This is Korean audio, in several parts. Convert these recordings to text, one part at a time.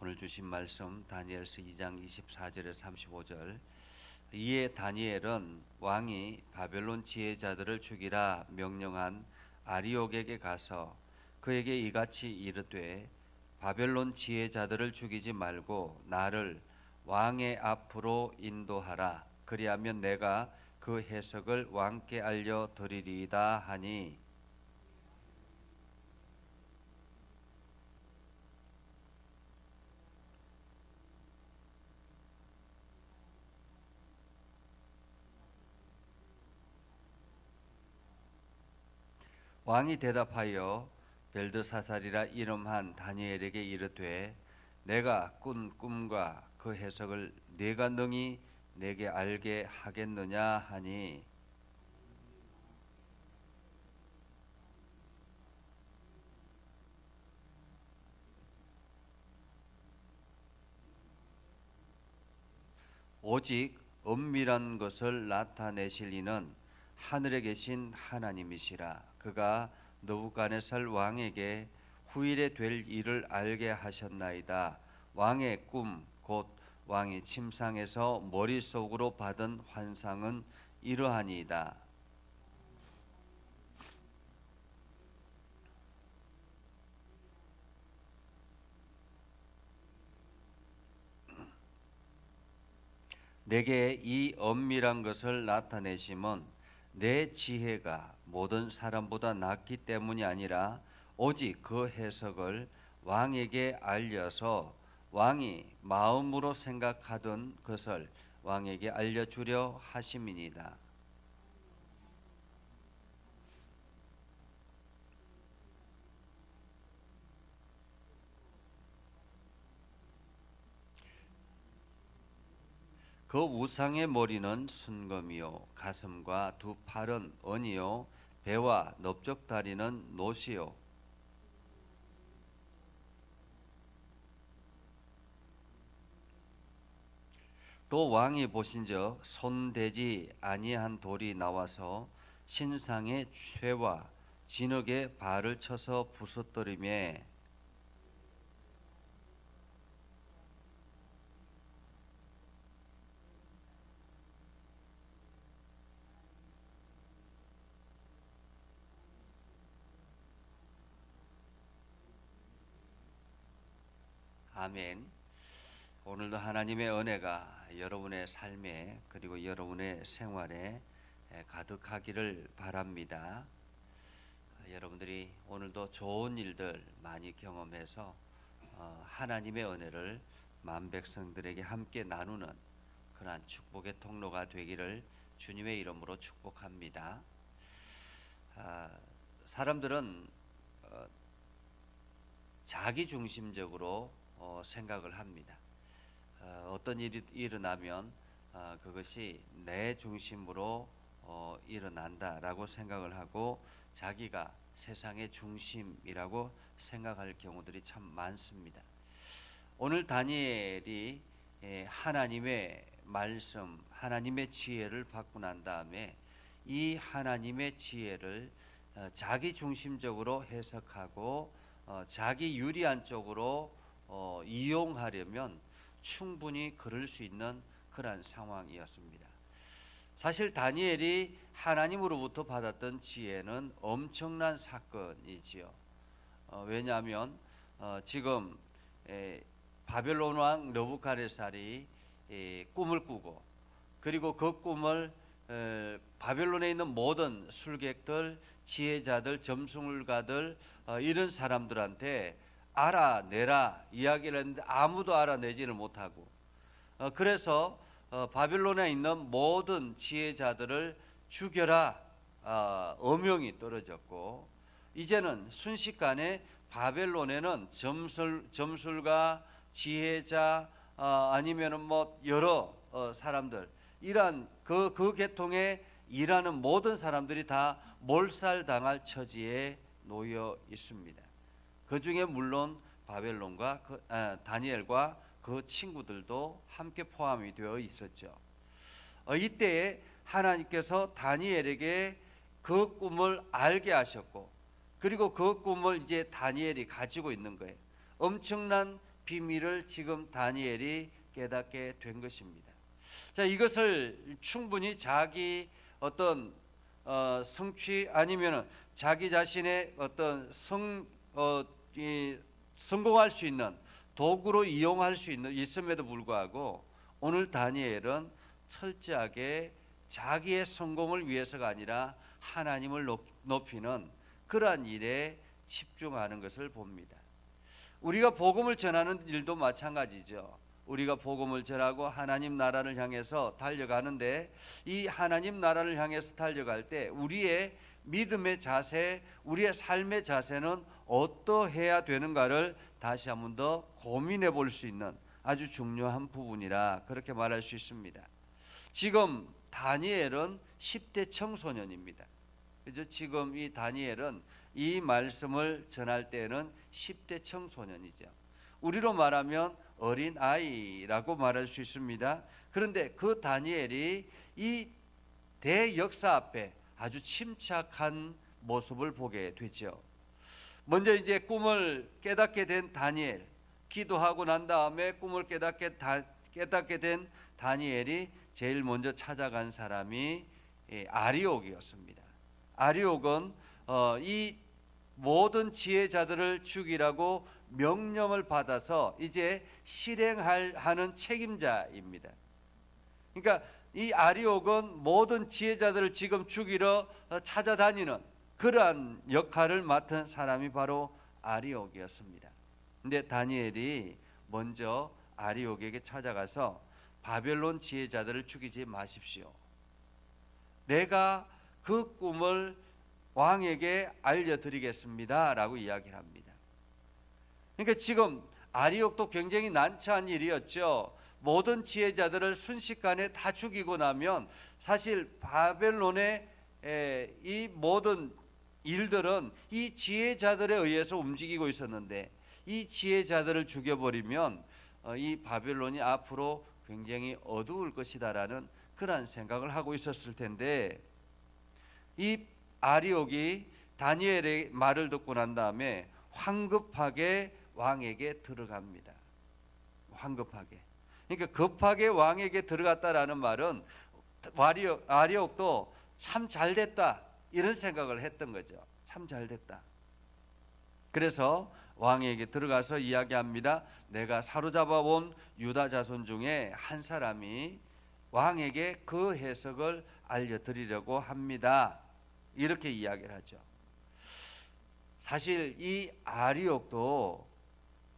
오늘 주신 말씀 다니엘서 2장 24절에서 35절. 이에 다니엘은 왕이 바벨론 지혜자들을 죽이라 명령한 아리옥에게 가서 그에게 이같이 이르되 바벨론 지혜자들을 죽이지 말고 나를 왕의 앞으로 인도하라. 그리하면 내가 그 해석을 왕께 알려 드리리이다 하니, 왕이 대답하여 벨드사살이라 이름한 다니엘에게 이르되 내가 꾼 꿈과 그 해석을 네가 능히 내게 알게 하겠느냐 하니, 오직 엄밀한 것을 나타내실 이는 하늘에 계신 하나님이시라. 그가 느부갓네살 왕에게 후일에 될 일을 알게 하셨나이다. 왕의 꿈 곧 왕이 침상에서 머릿속으로 받은 환상은 이러하니이다. 내게 이 엄밀한 것을 나타내심은 내 지혜가 모든 사람보다 낫기 때문이 아니라 오직 그 해석을 왕에게 알려서 왕이 마음으로 생각하던 것을 왕에게 알려주려 하심이니이다. 그 우상의 머리는 순금이요 가슴과 두 팔은 은이요 배와 넓적다리는 노시요. 또 왕이 보신즉 손대지 아니한 돌이 나와서 신상의 쇠와 진흙에 발을 쳐서 부서뜨리매, 아멘. 오늘도 하나님의 은혜가 여러분의 삶에 그리고 여러분의 생활에 가득하기를 바랍니다. 여러분들이 오늘도 좋은 일들 많이 경험해서 하나님의 은혜를 만 백성들에게 함께 나누는 그러한 축복의 통로가 되기를 주님의 이름으로 축복합니다. 사람들은 자기중심적으로 생각을 합니다. 어떤 일이 일어나면 그것이 내 중심으로 일어난다라고 생각을 하고 자기가 세상의 중심이라고 생각할 경우들이 참 많습니다. 오늘 다니엘이 하나님의 말씀, 하나님의 지혜를 받고 난 다음에 이 하나님의 지혜를 자기 중심적으로 해석하고 자기 유리한 쪽으로 이용하려면 충분히 그럴 수 있는 그러한 상황이었습니다. 사실 다니엘이 하나님으로부터 받았던 지혜는 엄청난 사건이지요. 왜냐하면 지금 바벨론 왕 느부갓네살이 꿈을 꾸고 그리고 그 꿈을 바벨론에 있는 모든 술객들, 지혜자들, 점술가들 이런 사람들한테 알아내라 이야기를 했는데 아무도 알아내지를 못하고 그래서 바벨론에 있는 모든 지혜자들을 죽여라 어명이 떨어졌고 이제는 순식간에 바벨론에는 점술가, 지혜자 아니면은 뭐 여러 사람들 이러한 그 계통에 일하는 모든 사람들이 다 몰살당할 처지에 놓여 있습니다. 그 중에 물론 바벨론과 다니엘과 그 친구들도 함께 포함이 되어 있었죠. 이때에 하나님께서 다니엘에게 그 꿈을 알게 하셨고 그리고 그 꿈을 이제 다니엘이 가지고 있는 거예요. 엄청난 비밀을 지금 다니엘이 깨닫게 된 것입니다. 자, 이것을 충분히 자기 어떤 성취 아니면 자기 자신의 어떤 성공할 수 있는 도구로 이용할 수 있음에도 불구하고 오늘 다니엘은 철저하게 자기의 성공을 위해서가 아니라 하나님을 높이는 그러한 일에 집중하는 것을 봅니다. 우리가 복음을 전하는 일도 마찬가지죠. 우리가 복음을 전하고 하나님 나라를 향해서 달려가는데 이 하나님 나라를 향해서 달려갈 때 우리의 믿음의 자세, 우리의 삶의 자세는 어떠해야 되는가를 다시 한 번 더 고민해 볼 수 있는 아주 중요한 부분이라 그렇게 말할 수 있습니다. 지금 다니엘은 10대 청소년입니다. 그죠? 지금 이 다니엘은 이 말씀을 전할 때는 10대 청소년이죠. 우리로 말하면 어린 아이라고 말할 수 있습니다. 그런데 그 다니엘이 이 대역사 앞에 아주 침착한 모습을 보게 되죠. 먼저 이제 꿈을 깨닫게 된 다니엘, 기도하고 난 다음에 꿈을 깨닫게 된 다니엘이 제일 먼저 찾아간 사람이 아리옥이었습니다. 아리옥은 이 모든 지혜자들을 죽이라고 명령을 받아서 이제 실행하는 책임자입니다. 그러니까 이 아리옥은 모든 지혜자들을 지금 죽이러 찾아다니는 그러한 역할을 맡은 사람이 바로 아리옥이었습니다. 근데 다니엘이 먼저 아리옥에게 찾아가서 바벨론 지혜자들을 죽이지 마십시오. 내가 그 꿈을 왕에게 알려드리겠습니다 라고 이야기를 합니다. 그러니까 지금 아리옥도 굉장히 난처한 일이었죠. 모든 지혜자들을 순식간에 다 죽이고 나면 사실 바벨론의 이 모든 일들은 이 지혜자들에 의해서 움직이고 있었는데 이 지혜자들을 죽여버리면 이 바벨론이 앞으로 굉장히 어두울 것이다라는 그런 생각을 하고 있었을 텐데 이 아리옥이 다니엘의 말을 듣고 난 다음에 황급하게 왕에게 들어갑니다. 황급하게. 그러니까 급하게 왕에게 들어갔다라는 말은 아리옥도 참 잘됐다 이런 생각을 했던 거죠. 참 잘됐다. 그래서 왕에게 들어가서 이야기합니다. 내가 사로잡아 온 유다 자손 중에 한 사람이 왕에게 그 해석을 알려드리려고 합니다. 이렇게 이야기를 하죠. 사실 이 아리옥도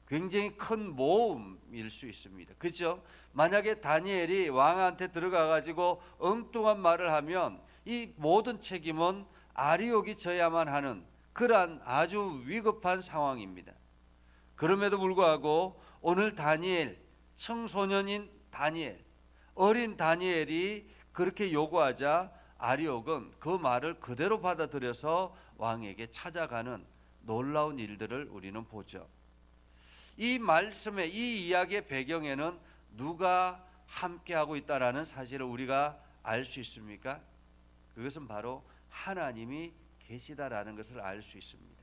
굉장히 큰 모험일 수 있습니다. 그렇죠? 만약에 다니엘이 왕한테 들어가 가지고 엉뚱한 말을 하면 이 모든 책임은 아리옥이 져야만 하는 그러한 아주 위급한 상황입니다. 그럼에도 불구하고 오늘 다니엘, 청소년인 다니엘, 어린 다니엘이 그렇게 요구하자 아리옥은 그 말을 그대로 받아들여서 왕에게 찾아가는 놀라운 일들을 우리는 보죠. 이 말씀의 이 이야기의 배경에는 누가 함께하고 있다라는 사실을 우리가 알 수 있습니까? 그것은 바로 하나님이 계시다라는 것을 알 수 있습니다.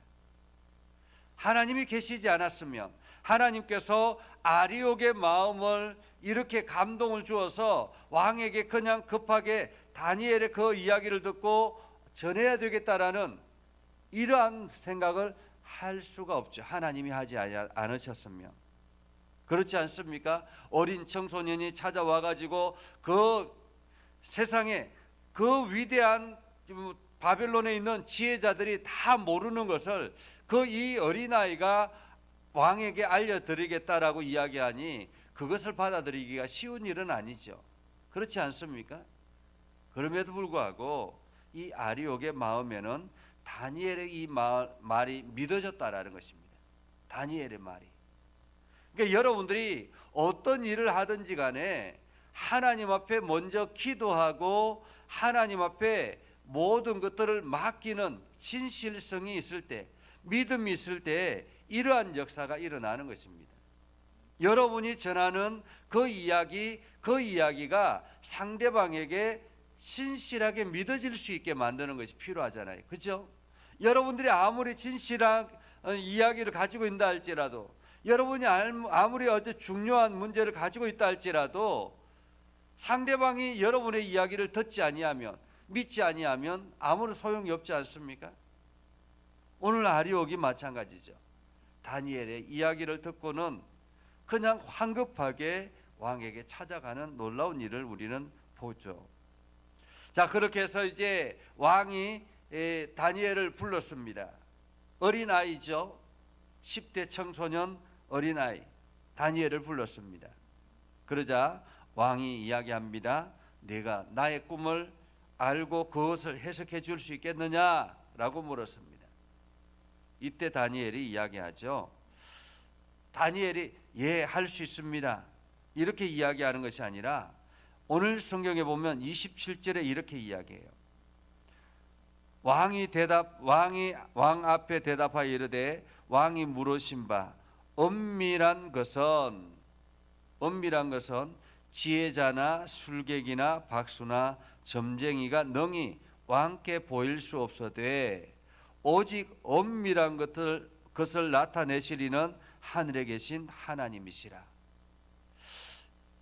하나님이 계시지 않았으면 하나님께서 아리옥의 마음을 이렇게 감동을 주어서 왕에게 그냥 급하게 다니엘의 그 이야기를 듣고 전해야 되겠다라는 이러한 생각을 할 수가 없죠. 하나님이 하지 않으셨으면. 그렇지 않습니까? 어린 청소년이 찾아와 가지고 그 세상에 그 위대한 바벨론에 있는 지혜자들이 다 모르는 것을 그 이 어린아이가 왕에게 알려드리겠다라고 이야기하니 그것을 받아들이기가 쉬운 일은 아니죠. 그렇지 않습니까? 그럼에도 불구하고 이 아리옥의 마음에는 다니엘의 이 말이 믿어졌다라는 것입니다. 다니엘의 말이. 그러니까 여러분들이 어떤 일을 하든지 간에 하나님 앞에 먼저 기도하고 하나님 앞에 모든 것들을 맡기는 진실성이 있을 때, 믿음이 있을 때 이러한 역사가 일어나는 것입니다. 여러분이 전하는 그 이야기가 상대방에게 신실하게 믿어질 수 있게 만드는 것이 필요하잖아요. 그렇죠? 여러분들이 아무리 진실한 이야기를 가지고 있다 할지라도 여러분이 아무리 어제 중요한 문제를 가지고 있다 할지라도 상대방이 여러분의 이야기를 듣지 아니하면, 믿지 아니하면 아무런 소용이 없지 않습니까? 오늘 아리옥이 마찬가지죠. 다니엘의 이야기를 듣고는 그냥 황급하게 왕에게 찾아가는 놀라운 일을 우리는 보죠. 자, 그렇게 해서 이제 왕이 다니엘을 불렀습니다. 어린아이죠. 10대 청소년 어린아이 다니엘을 불렀습니다. 그러자 왕이 이야기합니다. 내가 나의 꿈을 알고 그것을 해석해 줄 수 있겠느냐라고 물었습니다. 이때 다니엘이 이야기하죠. 다니엘이 예, 할 수 있습니다. 이렇게 이야기하는 것이 아니라 오늘 성경에 보면 27절에 이렇게 이야기해요. 왕 앞에 대답하여 이르되 왕이 물으신 바 엄밀한 것은 지혜자나 술객이나 박수나 점쟁이가 능히 왕께 보일 수 없어되 오직 엄밀한 것을 나타내시리는 하늘에 계신 하나님이시라.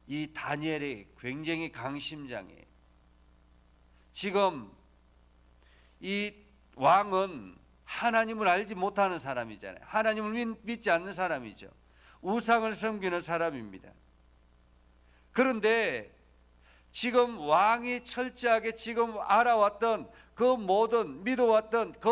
이 다니엘이 굉장히 강심장이에요. 지금 이 왕은 하나님을 알지 못하는 사람이잖아요. 하나님을 믿지 않는 사람이죠. 우상을 섬기는 사람입니다. 그런데 지금 왕이 철저하게 지금 알아왔던 그 모든 믿어왔던 그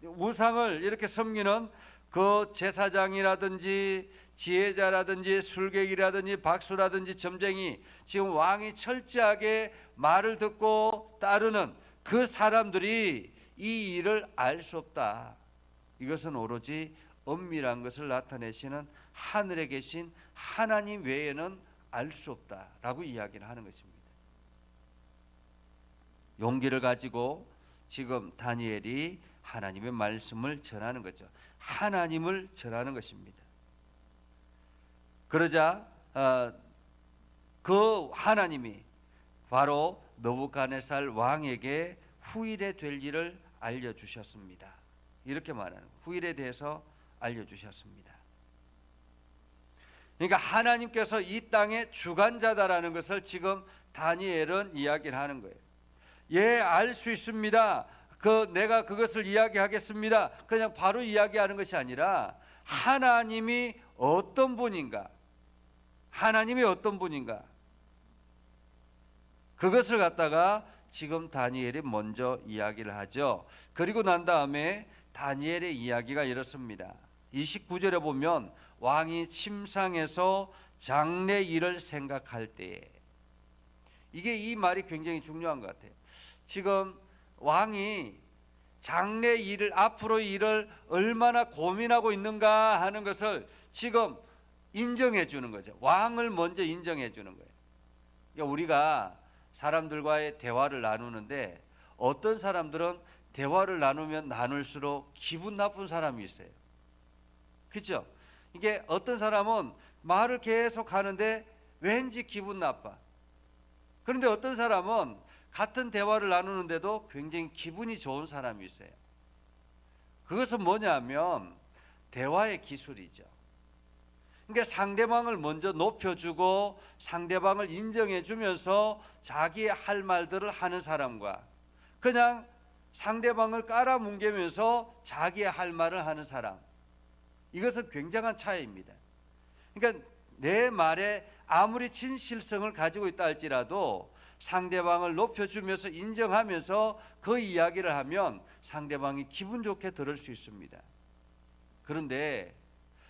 우상을 이렇게 섬기는 그 제사장이라든지 지혜자라든지 술객이라든지 박수라든지 점쟁이, 지금 왕이 철저하게 말을 듣고 따르는 그 사람들이 이 일을 알 수 없다. 이것은 오로지 엄밀한 것을 나타내시는 하늘에 계신 하나님 외에는 알 수 없다라고 이야기를 하는 것입니다. 용기를 가지고 지금 다니엘이 하나님의 말씀을 전하는 거죠. 하나님을 전하는 것입니다. 그러자 그 하나님이 바로 느부갓네살 왕에게 후일에 될 일을 알려주셨습니다. 이렇게 말하는, 후일에 대해서 알려주셨습니다. 그러니까 하나님께서 이 땅의 주관자다라는 것을 지금 다니엘은 이야기를 하는 거예요. 예, 알 수 있습니다. 내가 그것을 이야기하겠습니다. 그냥 바로 이야기하는 것이 아니라 하나님이 어떤 분인가, 그것을 갖다가 지금 다니엘이 먼저 이야기를 하죠. 그리고 난 다음에 다니엘의 이야기가 이렇습니다. 29절에 보면 왕이 침상에서 장래 일을 생각할 때에, 이게 이 말이 굉장히 중요한 것 같아요. 지금 왕이 장래 일을, 앞으로 일을 얼마나 고민하고 있는가 하는 것을 지금 인정해 주는 거죠. 왕을 먼저 인정해 주는 거예요. 그러니까 우리가 사람들과의 대화를 나누는데 어떤 사람들은 대화를 나누면 나눌수록 기분 나쁜 사람이 있어요. 그렇죠? 이게 어떤 사람은 말을 계속 하는데 왠지 기분 나빠. 그런데 어떤 사람은 같은 대화를 나누는데도 굉장히 기분이 좋은 사람이 있어요. 그것은 뭐냐면 대화의 기술이죠. 그러니까 상대방을 먼저 높여주고 상대방을 인정해주면서 자기의 할 말들을 하는 사람과 그냥 상대방을 깔아뭉개면서 자기의 할 말을 하는 사람, 이것은 굉장한 차이입니다. 그러니까 내 말에 아무리 진실성을 가지고 있다 할지라도 상대방을 높여주면서 인정하면서 그 이야기를 하면 상대방이 기분 좋게 들을 수 있습니다. 그런데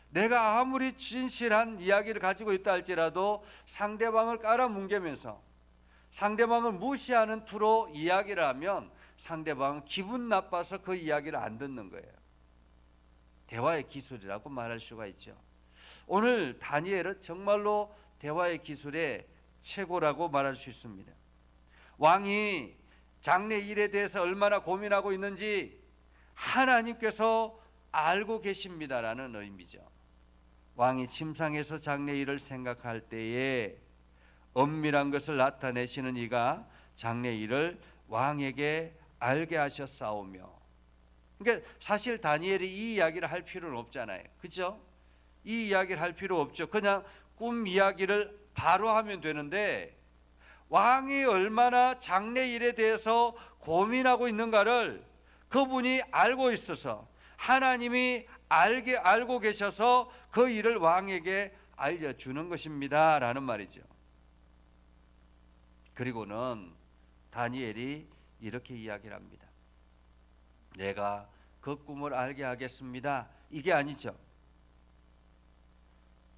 내가 아무리 진실한 이야기를 가지고 있다 할지라도 상대방을 깔아뭉개면서 상대방을 무시하는 투로 이야기를 하면 상대방은 기분 나빠서 그 이야기를 안 듣는 거예요. 대화의 기술이라고 말할 수가 있죠. 오늘 다니엘은 정말로 대화의 기술의 최고라고 말할 수 있습니다. 왕이 장래 일에 대해서 얼마나 고민하고 있는지 하나님께서 알고 계십니다라는 의미죠. 왕이 침상에서 장래 일을 생각할 때에 엄밀한 것을 나타내시는 이가 장래 일을 왕에게 알게 하셨사오며, 그러니까 사실 다니엘이 이 이야기를 할 필요는 없잖아요. 그렇죠? 이 이야기를 할 필요 없죠. 그냥 꿈 이야기를 바로 하면 되는데 왕이 얼마나 장래 일에 대해서 고민하고 있는가를 그분이 알고 있어서 하나님이 알고 계셔서 그 일을 왕에게 알려주는 것입니다 라는 말이죠. 그리고는 다니엘이 이렇게 이야기를 합니다. 내가 그 꿈을 알게 하겠습니다. 이게 아니죠.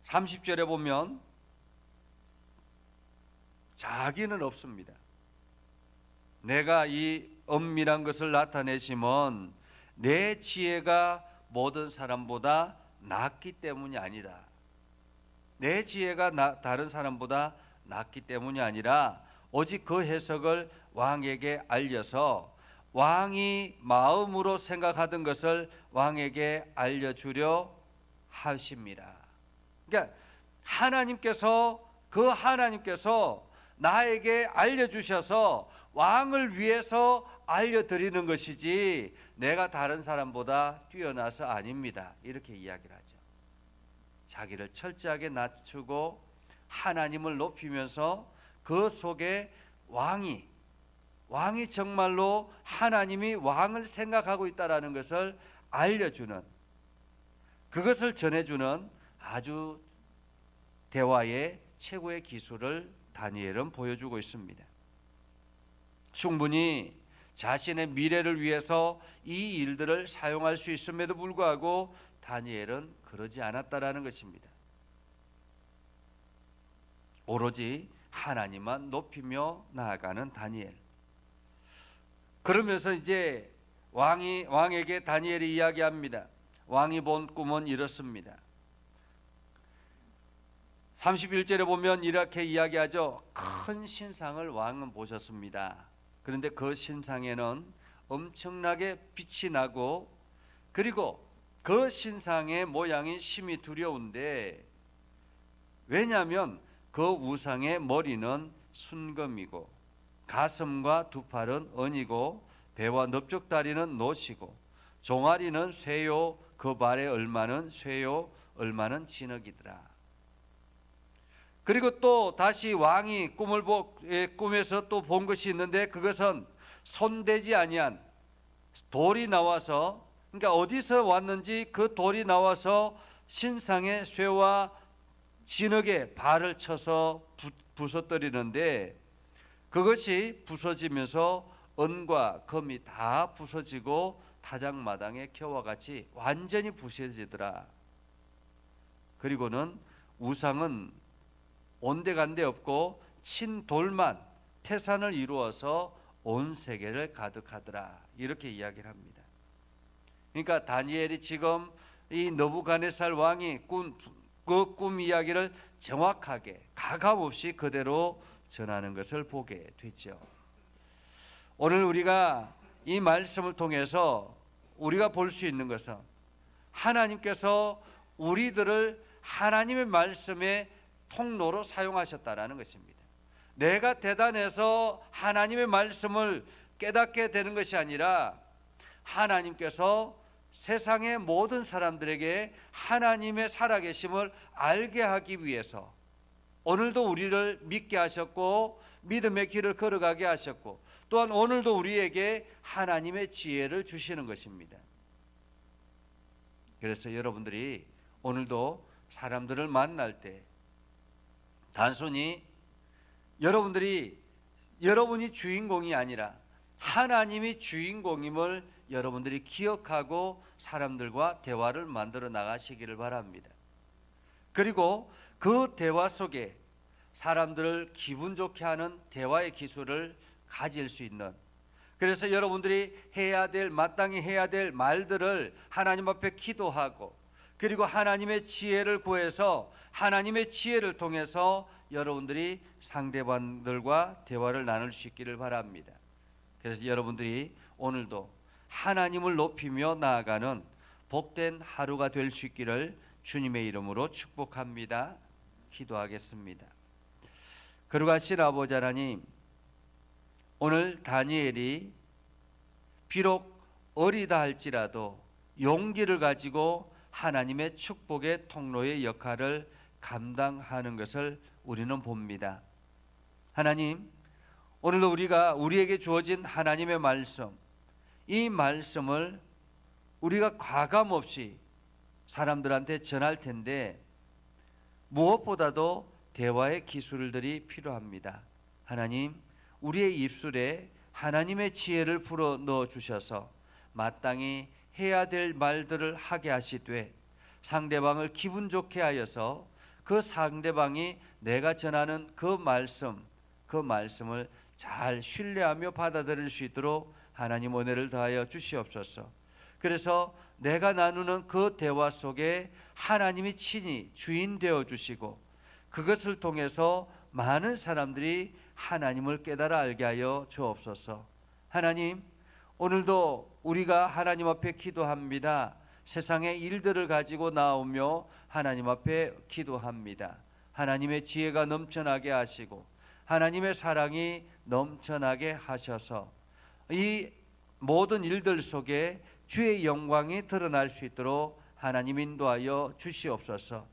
30절에 보면 자기는 없습니다. 내가 이 엄밀한 것을 나타내심은 내 지혜가 모든 사람보다 낫기 때문이 아니다. 내 지혜가 다른 사람보다 낫기 때문이 아니라 오직 그 해석을 왕에게 알려서 왕이 마음으로 생각하던 것을 왕에게 알려주려 하십니다. 그러니까 하나님께서 나에게 알려주셔서 왕을 위해서 알려드리는 것이지 내가 다른 사람보다 뛰어나서 아닙니다. 이렇게 이야기를 하죠. 자기를 철저하게 낮추고 하나님을 높이면서 그 속에 왕이 정말로 하나님이 왕을 생각하고 있다는 것을 알려주는, 그것을 전해주는 아주 대화의 최고의 기술을 다니엘은 보여주고 있습니다. 충분히 자신의 미래를 위해서 이 일들을 사용할 수 있음에도 불구하고 다니엘은 그러지 않았다라는 것입니다. 오로지 하나님만 높이며 나아가는 다니엘. 그러면서 이제 왕에게 다니엘이 이야기합니다. 왕이 본 꿈은 이렇습니다. 31절에 보면 이렇게 이야기하죠. 큰 신상을 왕은 보셨습니다. 그런데 그 신상에는 엄청나게 빛이 나고 그리고 그 신상의 모양이 심히 두려운데, 왜냐하면 그 우상의 머리는 순금이고 가슴과 두 팔은 은이고 배와 넓적다리는 노시고 종아리는 쇠요, 그 발의 얼마는 쇠요, 얼마는 진흙이더라. 그리고 또 다시 왕이 꿈에서 또 본 것이 있는데 그것은 손대지 아니한 돌이 나와서, 그러니까 어디서 왔는지 그 돌이 나와서 신상의 쇠와 진흙에 발을 쳐서 부서뜨리는데 그것이 부서지면서 은과 금이 다 부서지고 타작마당의 겨와 같이 완전히 부서지더라. 그리고는 우상은 온데간데 없고 친돌만 태산을 이루어서 온 세계를 가득하더라. 이렇게 이야기를 합니다. 그러니까 다니엘이 지금 이 느부갓네살 왕이 그 꿈 이야기를 정확하게 가감없이 그대로 전하는 것을 보게 되죠. 오늘 우리가 이 말씀을 통해서 우리가 볼 수 있는 것은 하나님께서 우리들을 하나님의 말씀의 통로로 사용하셨다라는 것입니다. 내가 대단해서 하나님의 말씀을 깨닫게 되는 것이 아니라 하나님께서 세상의 모든 사람들에게 하나님의 살아계심을 알게 하기 위해서 오늘도 우리를 믿게 하셨고 믿음의 길을 걸어가게 하셨고 또한 오늘도 우리에게 하나님의 지혜를 주시는 것입니다. 그래서 여러분들이 오늘도 사람들을 만날 때 단순히 여러분이 주인공이 아니라 하나님이 주인공임을 여러분들이 기억하고 사람들과 대화를 만들어 나가시기를 바랍니다. 그리고 그 대화 속에 사람들을 기분 좋게 하는 대화의 기술을 가질 수 있는, 그래서 여러분들이 마땅히 해야 될 말들을 하나님 앞에 기도하고 그리고 하나님의 지혜를 구해서 하나님의 지혜를 통해서 여러분들이 상대방들과 대화를 나눌 수 있기를 바랍니다. 그래서 여러분들이 오늘도 하나님을 높이며 나아가는 복된 하루가 될 수 있기를 주님의 이름으로 축복합니다. 기도하겠습니다. 거룩하신 아버지 하나님, 오늘 다니엘이 비록 어리다 할지라도 용기를 가지고 하나님의 축복의 통로의 역할을 감당하는 것을 우리는 봅니다. 하나님, 오늘도 우리에게 주어진 하나님의 말씀, 이 말씀을 우리가 과감 없이 사람들한테 전할 텐데 무엇보다도 대화의 기술들이 필요합니다. 하나님, 우리의 입술에 하나님의 지혜를 불어 넣어 주셔서 마땅히 해야 될 말들을 하게 하시되 상대방을 기분 좋게 하여서 그 상대방이 내가 전하는 그 말씀을 잘 신뢰하며 받아들일 수 있도록 하나님 은혜를 더하여 주시옵소서. 그래서 내가 나누는 그 대화 속에 하나님이 친히 주인 되어 주시고 그것을 통해서 많은 사람들이 하나님을 깨달아 알게 하여 주옵소서. 하나님, 오늘도 우리가 하나님 앞에 기도합니다. 세상의 일들을 가지고 나오며 하나님 앞에 기도합니다. 하나님의 지혜가 넘쳐나게 하시고 하나님의 사랑이 넘쳐나게 하셔서 이 모든 일들 속에 주의 영광이 드러날 수 있도록 하나님 인도하여 주시옵소서.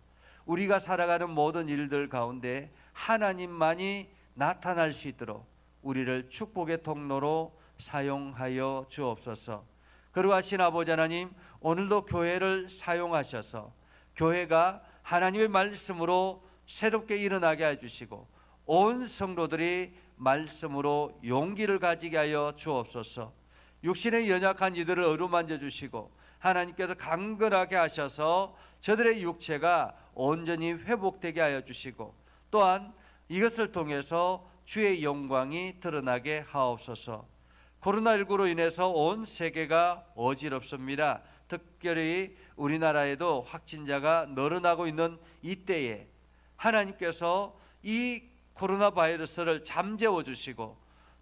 우리가 살아가는 모든 일들 가운데 하나님만이 나타날 수 있도록 우리를 축복의 통로로 사용하여 주옵소서. 거룩하신 아버지 하나님, 오늘도 교회를 사용하셔서 교회가 하나님의 말씀으로 새롭게 일어나게 해주시고 온 성도들이 말씀으로 용기를 가지게 하여 주옵소서. 육신의 연약한 이들을 어루만져 주시고 하나님께서 강건하게 하셔서 저들의 육체가 온전히 회복되게 하여 주시고 또한 이것을 통해서 주의 영광이 드러나게 하옵소서. 코로나19로 인해서 온 세계가 어지럽습니다. 특별히 우리나라에도 확진자가 늘어나고 있는 이때에 하나님께서 이 코로나 바이러스를 잠재워 주시고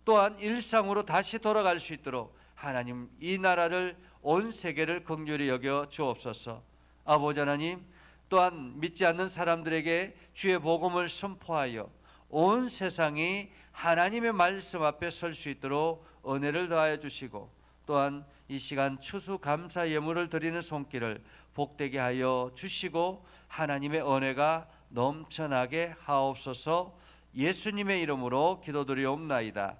또한 일상으로 다시 돌아갈 수 있도록 하나님 이 나라를 온 세계를 긍휼히 여겨 주옵소서. 아버지 하나님, 또한 믿지 않는 사람들에게 주의 복음을 선포하여 온 세상이 하나님의 말씀 앞에 설 수 있도록 은혜를 더하여 주시고 또한 이 시간 추수감사 예물을 드리는 손길을 복되게 하여 주시고 하나님의 은혜가 넘쳐나게 하옵소서. 예수님의 이름으로 기도드리옵나이다.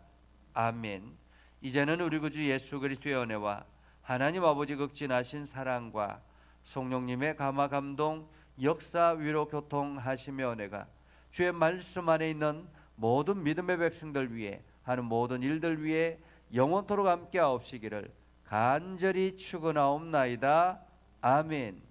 아멘. 이제는 우리 구주 예수 그리스도의 은혜와 하나님 아버지 극진하신 사랑과 성령님의 감화 감동 역사 위로 교통하시며 은혜가 주의 말씀 안에 있는 모든 믿음의 백성들 위해 하는 모든 일들 위해 영원토록 함께 하옵시기를 간절히 축원하옵나이다. 아멘.